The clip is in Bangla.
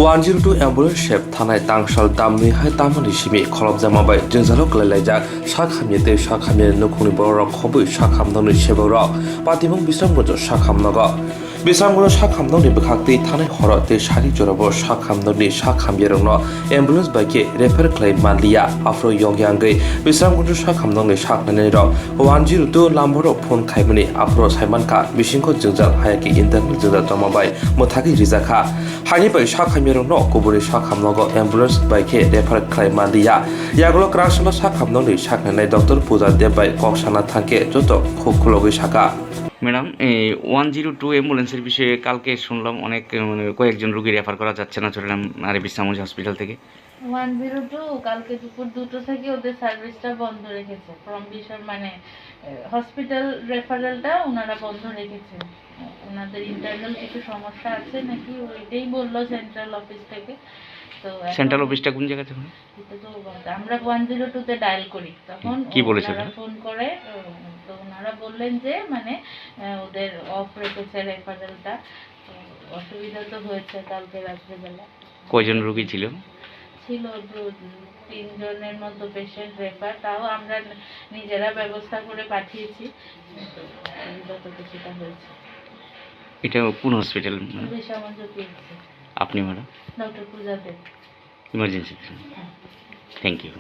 102 एम्बुलेंस शेप थानाय तांसाल दामनि हाय तामनि सिमि खलब जामाबाय जोंजालो गलायलायजाक साखामिते साखामि नखुनि बरक खबै साखामदनि सेबरक पातिमं बिसामगज साखामनग बिसामगज साखामदनि बखाक्ति थानाय हरते सारि जरब साखामदनि साखामिरनो एम्बुलेंस बाइके रेफार क्लेम मानलिया आफ्रो यंग्यांगै बिसामगज साखामदनि साखनानै र 102 लाम्बर फोन खायमनि आफ्रो साइमानका बिसिंखो जोंजाल हायाकि इन्टारनेट जोंजा तमाबाय मोथागि रिजाखा हानिबाय साखामिरनो गुबुनै साखामनग एम्बुलेंस बाइके रेफार क्लेम मानलिया यागलो क्रासनो साखामदनि साखनानै डॉक्टर पूजा देबाय कक्साना थांके जत खुखुलगै साका ম্যাডাম এই 102 অ্যাম্বুলেন্সের বিষয়ে কালকে শুনলাম অনেক কয়েকজন রোগী রেফার করা যাচ্ছে না চট্টগ্রাম আর বিশ্রামগঞ্জ হসপিটাল থেকে 102 কালকে দুপুর 2টো থেকে ওদের সার্ভিসটা বন্ধ রেখেছে ফ্রম বিশাল মানে হসপিটাল রেফারেলটা ওনারা বন্ধ রেখেছে ওনাদের ইন্টারনাল কিছু সমস্যা আছে নাকি ওইটাই বললো সেন্ট্রাল অফিস থেকে তো সেন্ট্রাল অফিসটা কোন জায়গা থেকে এটা তো আমরা 102 তে ডায়াল করি তখন কি বলেছে ওনারা ফোন করে তো ওনারা বললেন যে মানে ওদের অফ রেখেছে রেফারেলটা অসুবিধা তো হয়েছে কালকে রাত্রেবেলা কয়জন রোগী ছিল ছিল 3 জনের মতো পেশেন্ট রেফার তাও আমরা নিজেরা ব্যবস্থা করে পাঠিয়েছি যত কিছুটা হয়েছে এটা কোন হসপিটাল আপনি madam doctor Puja Deb emergency thank you